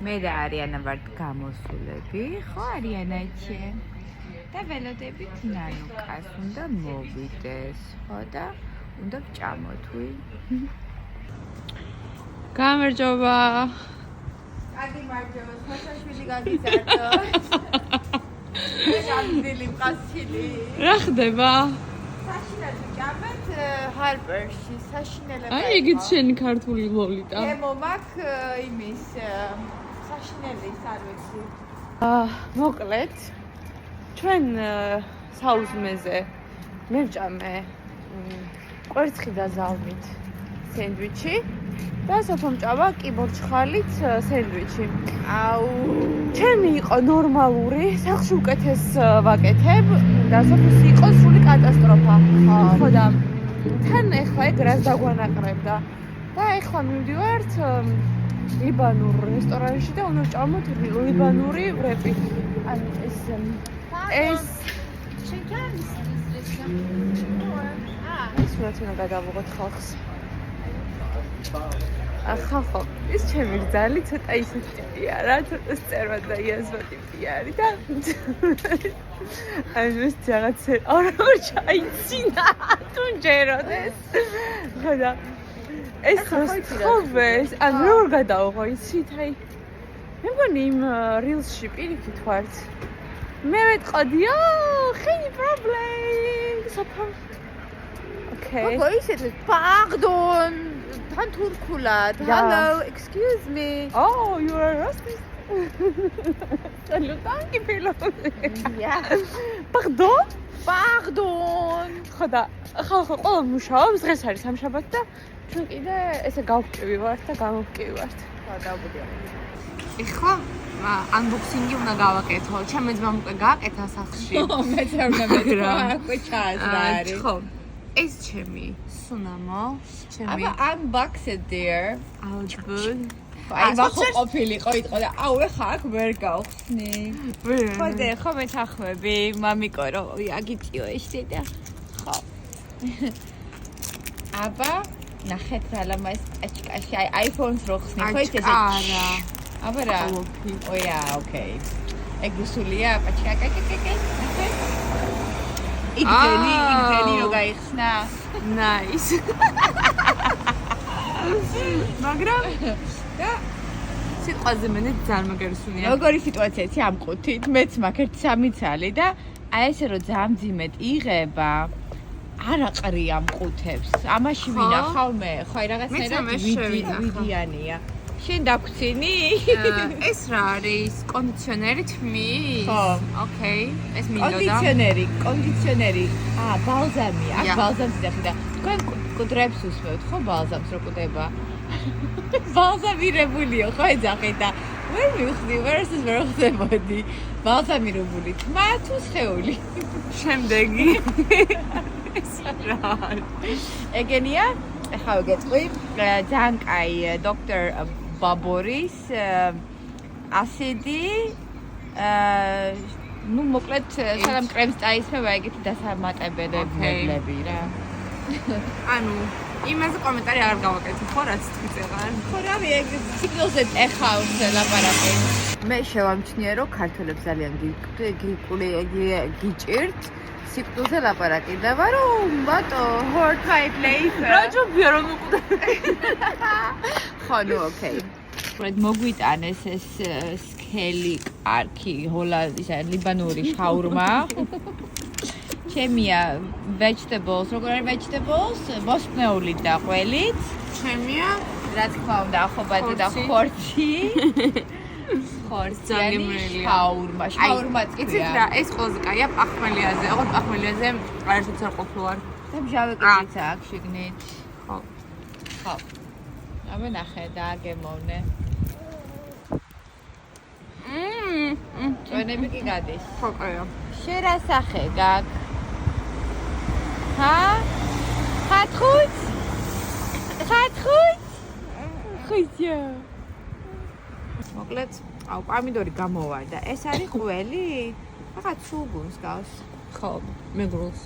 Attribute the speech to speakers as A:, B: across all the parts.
A: მე და არიანა ვართ გამოსულები, ხო არიანა იჩე? და ველოდებით ნანუკას უნდა მოვიდეს, ხო და უნდა ვჭამოთვი. გამარჯობა.
B: კარგი მარჯობა, ხოშაშვილი გაგიზარდო. შამდილი მყასილი.
A: რა ხდება?
B: საშინელი ვჭამეთ ჰარბერში, საშინელება.
A: აი ეგეც შენი ქართული ლოლიტა.
B: ემო მაქ იმის საშინელი არ ვიცი.
A: მოკლედ ჩვენ საუზმეზე მე ვჭამე კვერცხი და ზალმით სენდვიჩი და სოფომ ჭამა კიბორჩხალით სენდვიჩი.
B: აუ,
A: ჩემი იყო ნორმალური, სახში უკეთეს ვაკეთებ და სოფოს იყო სრული კატასტროფა. ხო და თან ეხლა ეგ რას დაგვანაყრებდა და ეხლა მივდივართ ლიბანურ რესტორანში და უნდა ვჭამოთ ლიბანური ვრეპი. ანუ ეს
B: ჩეკანის
A: ეს რაც უნდა გადავიღოთ ხალხს. ხალხო, ეს ჩემი გზალი ცოტა ისეთ ტიპია რა, ცოტა სწერვა და იაზვა ტიპი არის და ანუ ეს რაღაც არ ჩაიცინა თუ ჯეროდეს. ხო და ეს ხოβეს, ან როგორ გადავიღო იცით, აი მე მგონი იმ rilsში პირიქით ვართ. მე ვეთყოდიო, ხენი პრობლემ, სოფომ. Okay.
B: ოკეი, ისეთ პარდონ, თან თურქულად. Hello, excuse me.
A: Oh, you are racist. Salutanki pilot.
B: Yeah.
A: Pardon?
B: Pardon.
A: ხოდა, ხალხო ყველა მუშაობს, დღეს არის სამშაბათი და ჩვენ კიდე ესე გავკვივი ვართ და გამოვკვივი ვართ.
B: ხო, დავბუდე.
A: ეხლა unboxing-ი უნდა გავაკეთო. ჩემი ძმამ უკვე გააკეთა სახლში.
B: მეც არ მომეწონა, აკვე ჩააზრა არის.
A: ხო. ეს ჩემი სუნამო, ჩემი
B: აბა unbox it there.
A: ალბათ.
B: აი ვახო ყოფილიყო იტყო და აუ ეხა აქ ვერ გავხსნი.
A: ხოდე, ხო მე ჩახვები, მამიკო რო აგიწიო ესე და ხო.
B: აბა ნახეთ რა ლამა ეს აჩკაში აი iPhone-ს რო ხსნი, ხო ეს
A: არა.
B: აბა რა. ოია, ოკეი. ეგ გუსულია, პაჩკაკაკაკაკ. იგდენი რო გაიხსნა.
A: Nice. მაგრამ
B: და
A: სიტყვაზე მე ძალიან მაგარისუნია.
B: როგორი სიტუაციაა ამ ყუთით? მეც მაგერთ 3 ცალი და აი ესე რომ ძალიან ძიმედ იღება. არ აყრია ამ ყუთებს. ამაში ვინახავ მე. ხო აი რაღაცნაირად ვიდიანია. შენ დაგვრცინი?
A: ეს რა არის? კონდიციონერი თმის?
B: ხო.
A: ოკეი. ეს მინდოდა.
B: კონდიციონერი. ბალზამი. აქ ბალზამს დახი და თქვენ კუდრებს უსმევთ ხო ბალზამს რო კუდება? ბალზამირებულიო ხო ეძახით და ვერ მივხდი, ვერ ხდებოდი. ბალზამირებული თმა თუ სხეული?
A: შემდეგი. ეს რა არის?
B: ეგენია? ეხლა ვიგეწყვი. ძალიან კაი დოქტორ ბაბორის ასიდი ну მოკლედ სანამ კრემს წაისმევა ეგეთი დასამატებელები რა.
A: ანუ იმაზე კომენტარი არ გავაკეთე ხო რაც თქვიცეღარ.
B: ხო რავი ეგ სიგნალზე ეხავს ლაპარაკი. მე შევამჩნია რომ ქართველებს ძალიან გიჭირთ სიკვდილზე ლაპარაკიდება რომ ბატო hard type life
A: რა ჯობია რომ უყდა.
B: ხო ნუ ოკეი. უბრალოდ მოგვიტანეს ეს სქელი კარქი ჰოლანდის ლიბანური შაურმა. ჩემია vegetables, როგორ არის vegetables? მოსპნეული და ყველით.
A: ჩემია
B: რა თქმა უნდა ახობადი და ხორცი. ხორციანი შაურმაც
A: იცით რა, ეს ყველაზე კაია პახმელიაზე. აღარ პახმელიაზე არასოდეს არ ყოფილვარ.
B: და მჟავე კიდეც აქვს შიგნით.
A: ხო.
B: ხო. აბა ნახე და აგემოვნე. ჩვენები კი გადის.
A: ხო, კაია.
B: შენ რა სახე გაქვს? ჰა? ხათხუც? ხუცია. მოკლედ, აუ პომიდორი გამოვარდა. ეს არის ყველი? რაღაც სულგუნს გავს.
A: ხო, მეგრულს.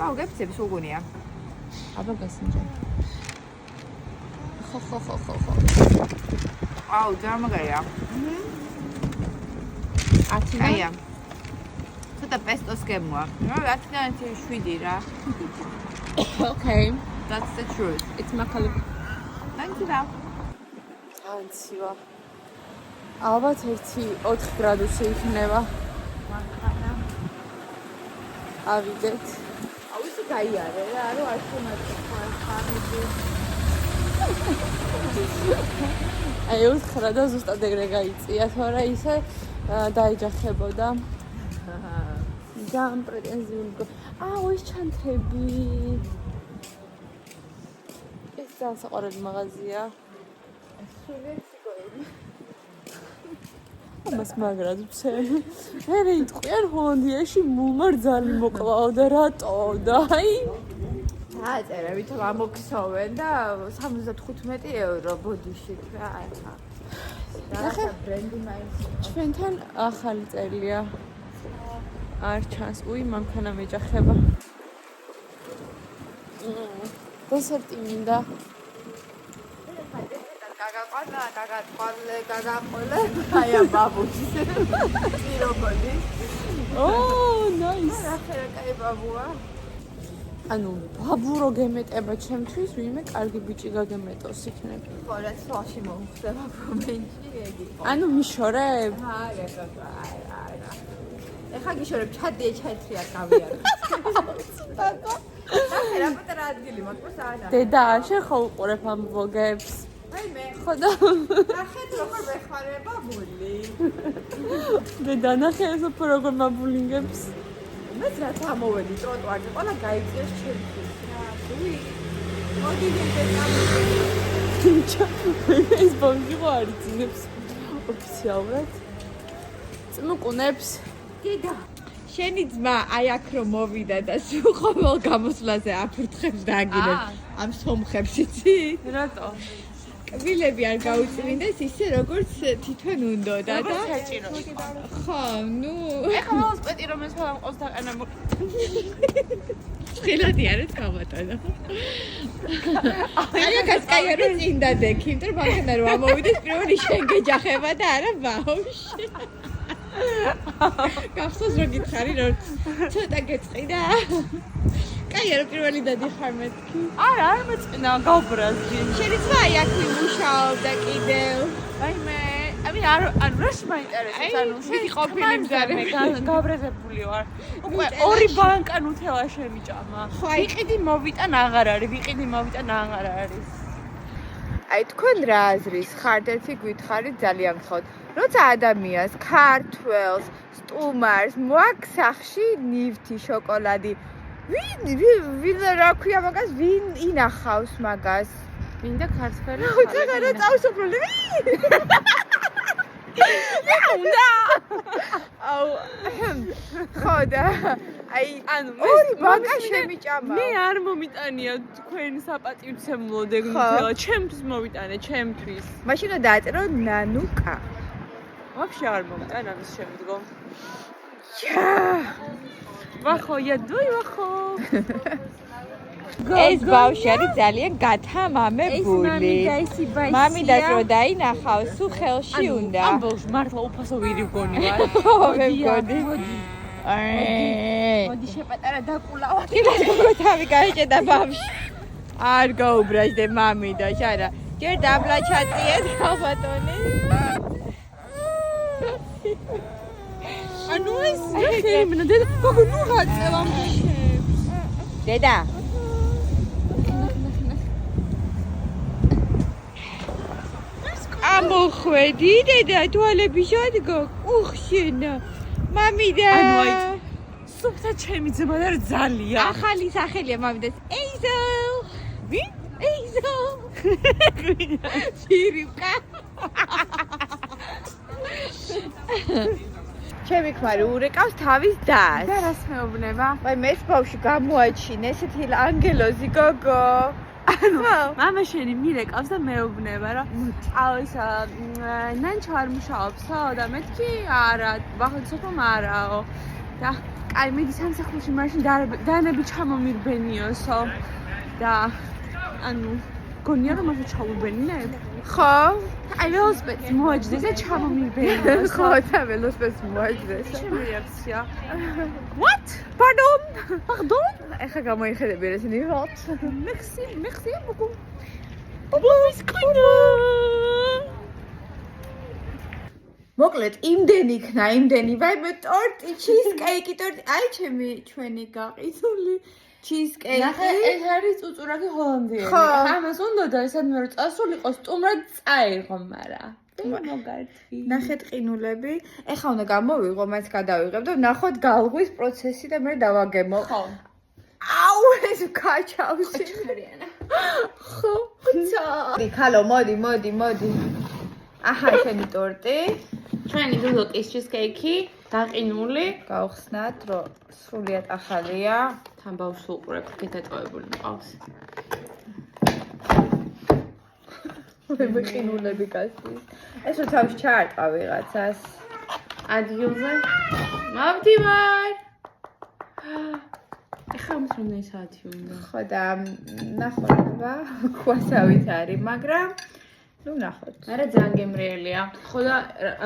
B: აუ გეფცები სულგუნია. აბა გასინჯა. ხო. აუ, ძამაგარია. 10-დან. აია. ცოტა პესტოს გემოა. 10-დან 7 რა.
A: Okay.
B: That's the truth.
A: It's makali.
B: Thank you.
A: ანცივა. ალბათ 1-4 გრადუსი იქნება. ავიდეთ.
B: აუ, ისე გაიარე რა, რომ არ შემოწმე ხარები.
A: აი 4 და ზუსტად ეგრე გაიწია, თორე ისე დაიჯახებოდა. ძალიან პრეტენზიული. აუ, ეს ჩანთები. ეს ძალიან საყვარელი მაღაზია. ამას მაგრად ვცემ. მე იტყვიან ჰოლანდიაში მუმარძალი მოკლაო და რატო და აი
B: აწერა ვითომ ამოქცოვენ და 75 € ბოდიში რა ახლა. რა ბრენდი მაინც
A: ჩვენთან ახალი წელია. არ ჩანს. უი, მანქანა მეჯახება. დესერტი მინდა.
B: გაგაყოლე. აი ბაბუში. პირობოდი.
A: Oh, nice.
B: ახლა კაი ბაბუა.
A: ანუ ბაბუ რო გემეტება ჩემთვის, ვინმე კარგი ბიჭი გაგემეტოს იქნება.
B: ხო, რა სვაში მოხდება პრომენში ეგი.
A: ანუ მიშორებ?
B: აი. ეხა გიშორებ ჩადია ჩაეტრია გავიარე. დაკო. რა პატარა ადგილი მაქვს არა.
A: დედა, შენ ხო უყურებ ამ ვლოგებს?
B: აი მე.
A: ხო და
B: ნახეთ როგორ მეხარება ბული.
A: დედა, ნახე ეს როგორ მაბულინგებს.
B: მეც რა გამოვედი ტროტუარზე, ყველა გაიწიეს ჩემთვის. რა, უი. მოდი დედა.
A: ეს ბონგი ხო არ იცინებს ოფიციალურად. წმუკუნებს.
B: დედა. შენი ძმა აი აქ რომ მოვიდა და სულ ყოველ გამოსვლაზე აფურთხებს და აგინებს ამ სომხებს იცი?
A: რატო?
B: კბილები არ გაუწმინდეს ისე როგორც თვითონ უნდოდა და
A: საჭირო.
B: ხო, ნუ
A: ეხლა ველოსიპედი რომ ეს ყველამ დაყენა
B: ხილადი არის გამატანა. აი აქაც კაი არის წინ დადექი, იმიტომ რომ მანქანა რომ ამოვიდეს პირველი შენ გეჯახება და არა ბავშვი. გახსოვს რომ გითხარი რომ ცოტა გეწყიდა? კაი არა პირველი დადიხარ მეთქი.
A: არა, არ მეწყინა, გავბრაზდი.
B: შენი ძმა აი აქ იმუშაობდა კიდევ.
A: აი მე, არ რას მაინტერესებს, ანუ
B: შენი ყოფილი მზარე.
A: გაბრაზებული ვარ. უკვე 2 ბანკა ნუთელა შემიჭამა. ვიყიდი მოვიტან აღარ არის, ვიყიდი მოვიტან აღარ არის.
B: აი თქვენ რა აზრის ხართ ერთი გითხარით ძალიან გთხოვთ. როცა ადამიანს ქართველს, სტუმარს მოაქვს სახში ნივთი, შოკოლადი. ვინ რა ქვია მაგას? ვინ ინახავს მაგას?
A: მინდა ქართველი.
B: უცებ რა წავსოფრული.
A: უნდა.
B: აუ. ხო და აი
A: ანუ
B: ორი ბანკა შემიჭამა.
A: მე არ მომიტანია თქვენ საპატივცემლო დეგნითელა, ჩემთვის მოვიტანე, ჩემთვის.
B: მაშინ რა დააწერო ნანუკა.
A: ვაფშე არ მომიტან ამის შემდგომ.
B: ია.
A: ვახო, იადუი ვახო.
B: ეს ბავშვი არის ძალიან გათამამებული. მამი და დრო დაინახავს, სულ ხელში უნდა.
A: ამ ბავშვს მართლა უფასო ვირი ვგონი ვარ.
B: მე მგონი.
A: მოდი შეპატარა დაკულავა.
B: კიდევ თავი გაიჭედა ბავშვი. არ გაუბრაჟდე მამი და შარა. ჯერ დაბლა ჩაწიეთ ხალბატონი.
A: ანუ ეს ხერიმნა დედა, გოგო ნუ გაწევა მშებს.
B: დედა. ამოხვედი დედა თვალები შადგო. უხშენა. მამი და
A: ანუ აი სუფთა ჩემი ძმა და ძალიან.
B: ახალი სახელია მამიდას. ეიზო.
A: ვინ?
B: ეიზო. ფირიკა. ჩემი ქმარი ურეკავს თავის დას.
A: და რას მეუბნება?
B: ვაი მეც ბავშვი გამოაჩინე ესეთი ანგელოზი გოგო.
A: ანუ მამა შენი მირეკავს და მეუბნება რა. აუ ის ნანჩო არ მუშაობსო და მეთქი არა, ვახოცობ არაო. და კაი მიდი სამსახურში მაშინ დანები ჩამომირბენიოსო. და ანუ გონია რომ მასე ჩავუბენინებ? ხო
B: აი ველოსიპედს მოაჯდეს და ჩამომიბერო.
A: ხო და ველოსიპედს მოაჯდეს.
B: ჩემი რეაქცია.
A: What? Pardon?
B: Pardon?
A: ეხა გამოიხედები რა ისინი what?
B: Merci beaucoup. Ბაბუსკინა.
A: მოკლედ, იმდენი, ვაიმე ტორტი, ჩიზკეიკი, ტორტი. აი ჩემი ჩვენი გაყიდული ჩიზკეიკი.
B: ნახე, ეს არის წუწურაკი ჰოლანდიელი.
A: ხო.
B: ამას უნდა და ესადმე რომ წასულიყო სტუმრად წაიღო, მარა. მოგართი.
A: ნახეთ ყინულები. ეხა უნდა გამოვიღო, მაინც გადავიღებ და ვნახოთ გალღვის პროცესი და მე დავაგემო.
B: ხო.
A: აუ, ეს კაჩავში.
B: ხარიანა.
A: ხო. ხალო, მოდი. აჰა, შენი ტორტი.
B: ჩვენი დუდოკის ჩიზკეიკი დაყინული.
A: გავხსნათ, რომ სრულიად ახალია.
B: თან ბავშვს უყურებ, გეთატოვებული მყავს.
A: მე ყინულები გასწის. ეს რო თავში ჩაარტყა ვიღაცას.
B: ადგილზე. მოვდივარ. ეხლა ამის რამდენი საათი უნდა?
A: ხო და ნახოება, ქვასავით არის, მაგრამ ნუ ნახოთ.
B: არა ძალიან გემრიელია. ხო და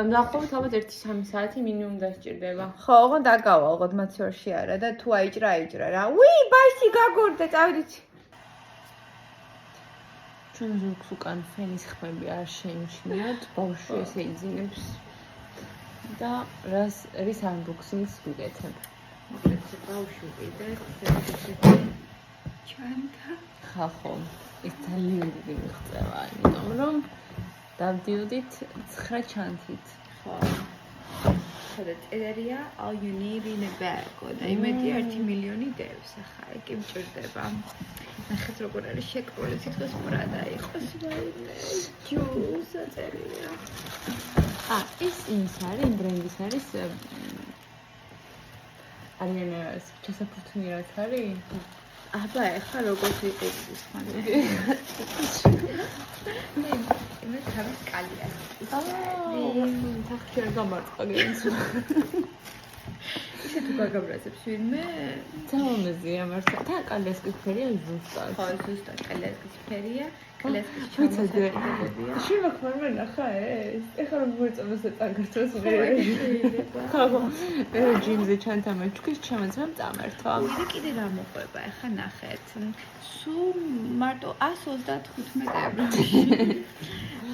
B: ნახოთ ალბათ 1-3 საათი მინიმუმ დასჭირდება.
A: ხო, ოღონდ დაგავა, ოღონდ მაცორში არა და თუ აიჭრა რა. უი, ბაისი გაგორდა, წავიდით.
B: ჩვენ ზურგს უკან ფენის ხმები არ შეიმჩნიოთ, ბავშვი ესე იძინებს და რის unboxing-ს ვიკეთებ. მოკლედ ბავშვი ვიდეთ,
A: ჩანთა.
B: ხო, ეს ძალიან დიდი მიღწევა, იმიტომ რომ დავდიოდით 9 ჩანთით.
A: ხო. ხოდა წერია all you need in a bag. და იმედი 1 მილიონი დევს, ახლა კი მჭირდება. ნახეთ როგორ არის შეკრული, თითქოს პრადა იყოს ვაიმე. ჯუს წერია.
B: ეს ის არის, იმ ბრენდის არის არიან ჩასაფრთხილი რაც არის?
A: აბა, ეხლა როგორ ვიყიდის ხანი. მე თავის კალია.
B: თახჩერ გამარტყა გენცო.
A: ისე თუ გაგაბრაზებს ვინმე?
B: ძამამეზია მართლა. თან კალიასკის ფერია ზუსტად.
A: ხო, ზუსტად კალიასკის ფერია. კალიასკის ჩამოსახედებია.
B: შევაქმარ მე ნახა ეს. ეხლა რომ მოიწონოს წაგართოს მე. ხო. ჯიმზე ჩანთა მეჩქის ჩემაცამ წამერთვა.
A: და კიდე რა მოყვება, ეხლა ნახეთ. სულ მარტო 135 ევროში.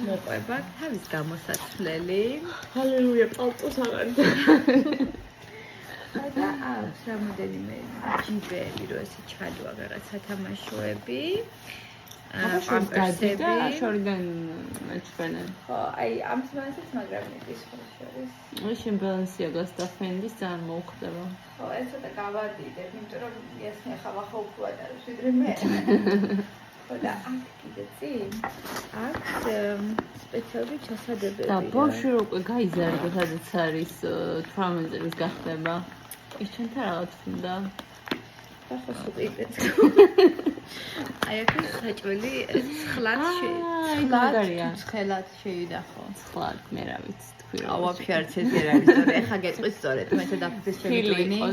A: მოყვება თავის გამოსაცვლელი.
B: ჰალელუია, პალტოს აღარ.
A: და აქვს რამოდენიმე ჯიბელი, რომ ესე ჩადვა რაღაც სათამაშოები.
B: პამპერსები და შორიდან მეჩვენენ.
A: ხო, აი ამ სმენსაც მაგრამ მიდის ხოშორის.
B: შენ ბალანსიაგას და ფენდის ძალიან მოუხდება.
A: ხო, ეს ცოტა გავადიდებ, იმიტომ რომ ეს ახლა უხუად არის, ვიდრე მე. ხო და აქ კიდე წინ აქვს სპეციალური ჩასადებები.
B: და ბავშვი უკვე გაიზარდა, სადაც არის 18 წლის გახდება. ეს ჩვენთან რაღაც უნდა.
A: ახლა სუპერიც. აი აქ ის საჭველი ცხლად ცხლად შეიდახო.
B: ცხლად, მე რა ვიცი, თქვი რა.
A: აუ, ვაფშე არც ეს არ არის, სწორედ ახლა გეტყვის სწორედ, მე დაფიქრეს შემიძლია.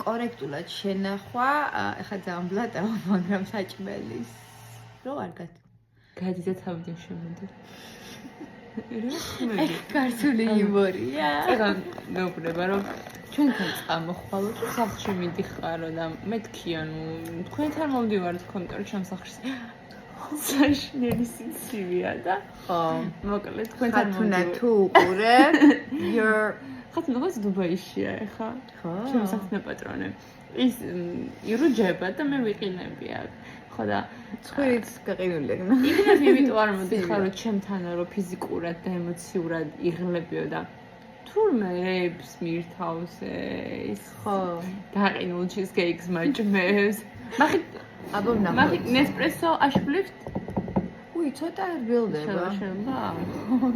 A: კორექტულად შენახვა, ახლა ძალიან ბლატავა, მაგრამ საჭმელის რო არ
B: გადიდა თავიდან შემოდი.
A: ქართული იუმორია.
B: ეხლა მეუბნება რომ ჩვენთან წამოხვალოთ, სახლში მიდიხარო და მეთქია, ნუ თქვენთან მომდივართ კომპიუტერ ჩემსახლში. საშინელი სიცივია და
A: ხო,
B: მოკლედ თქვენთან
A: მომდივართ. თუ უყურე, your
B: ხათი როგორც დუბაიშია ეხა.
A: ხო.
B: ჩემსახნე პატრონე. ის ირუჯება და მე ვიყინები აქ. ხო და
A: ცხვირიც გაყინული ეგნა.
B: იქნებ იმიტომ არ მოდიხარ რომ ჩემთან რომ ფიზიკურად და ემოციურად იღლებიო და თურმე ებს მირთავს ეს
A: ხო
B: დაყინულ ჩიზკეიქს მაჭმევს მაგით
A: აბა ნახე
B: მაგით ნესპრესო აშფლიფთ
A: უი ცოტა რბილდება
B: შეიძლება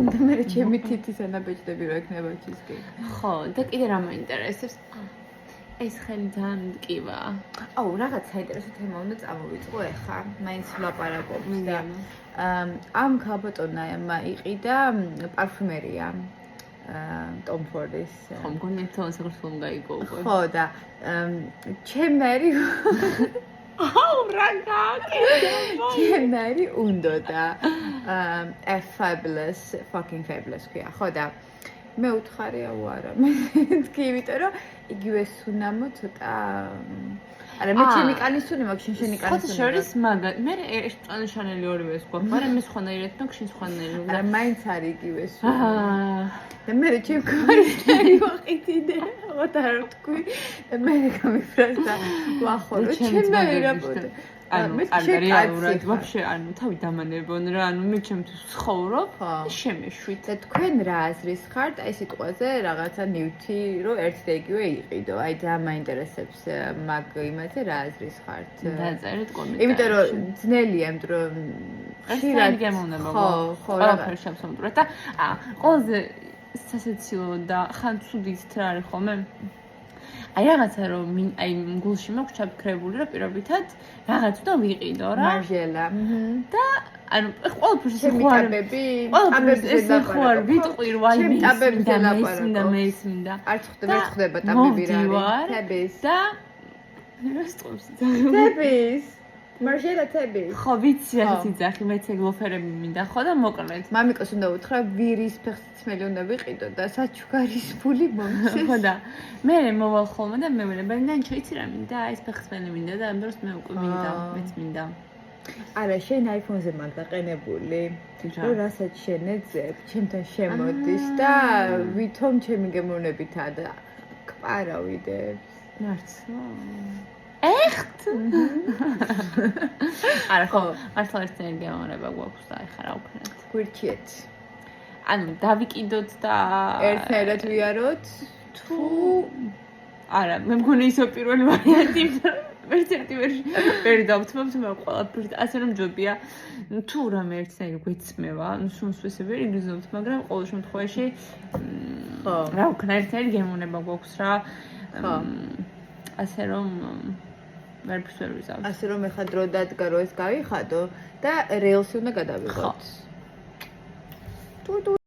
A: და მე ჩემი თითის ანაბეჭდები რა იქნება ჩიზკეიქი
B: ხო და კიდე რა მაინტერესებს ეს ხელი ძალიან მტკივა.
A: აუ, რაღაც საინტერესო თემა უნდა წამოვიწყო ახლა. მაინც ვლაპარაკობთ და ამ ქალბატონმა იყიდა პარფუმერია. Tom Ford-ის.
B: ხო, მგონი თვითონ საქართველოს გაიგო უკვე.
A: ხო და ჩემერი
B: აუ რა გააკეთა
C: ჩემარი უნდოდა a fabulous fucking fabulous ქვია ხო და მე უთხარია უარა მე თქვი იმიტომ რომ იგივე სუნამო ცოტა არა მე ჩემი კანის სუნი მაქვს შენი კანის
B: ხოთა შორის მაგათ მე ერთ შანელი ორივე ეს გვაქვს მაგრამ მე სხვანაირად და შენ სხვანაირად
C: არა მაინც არის იგივე სუნი და მე ჩემ კანის ვაყიდე ხოთა რა თქვი და მე გამიფრაზდა ვახორო ჩემი რაპორტი
B: ანუ რეალურად ვაფშე ანუ თავი დამანებონ რა ანუ მე ჩემთვის ცხოვრობ შემეშვით
C: და თქვენ რა აზრის ხართ აი სიტყვაზე რაღაცა ნივთი რომ ერთ და იგივე იყიდო აი და მაინტერესებს მაგ იმაზე რა აზრის ხართ
B: დაწერეთ კომენტარებში
C: იმიტომ რომ ძნელია იმიტომ რომ
B: ხშირად გემოვნება ხო ყველაფერი შევსამწვრეთ და ყველაზე სასეციო და ხან ცუდით რა არის ხოლმე აი რაღაცა რომ აი გულში მაქვს ჩაფიქრებული რომ პირობითად რაღაც უნდა ვიყიდო რა
C: მარჟელა
B: და ანუ ყველაფერს
C: ტაბები
B: ეს ხوار ვიტყვი რომ აი მე ისმინდა
C: არც ხდება ტაბები რა არის თების
B: და რას ტყობს
C: თების მარჟელა თები
B: ხო ვიცი რა ძახი მეც ეგლოფერები მინდა ხო და მოკლედ
C: მამიკოს უნდა უთხრა ვირის ფეხსაცმელი უნდა ვიყიდო და საჩუქარის ფული მომცეს
B: ხო და მე მოვალ ხოლმე და მე ვენა ბანანჩო იცი რა მინდა ეს ფეხსაცმელი მინდა და ამ დროს მე უკვე მინდა მეც მინდა
C: არა შენ iPhone-ზე მაგ დაყენებული რომ რასაც შენ ეძებ ჩემთან შემოდის და ვითომ ჩემი გემოვნებითა და კვარავიდებს
B: მართლა ეხთ არა ხო მართლა ერთიანი გემოვნება გვაქვს და ეხა რა ვქნათ
C: გვირჩიეთ
B: ანუ დავიკიდოთ და
C: ერთად ვიაროთ თუ
B: არა მე მგონი ისო პირველი ვარიანტი ერთ-ერთი ვერ დავთმობთ მე ყველაფერს ასე რომ ჯობია თუ რამე ერთსაი გვეცმევა ნუ სუნსვესე ვერ იგრძნობთ მაგრამ ყოველ შემთხვევაში ხო რა ვქნა ერთიანი გემოვნება გვაქვს რა ხო ასე რომ ვერაფერს ვერ ვიზავთ
C: ასე რომ ეხა დრო დადგა რომ ეს გავიხადო და რეილსი უნდა გადავიღოთ თუ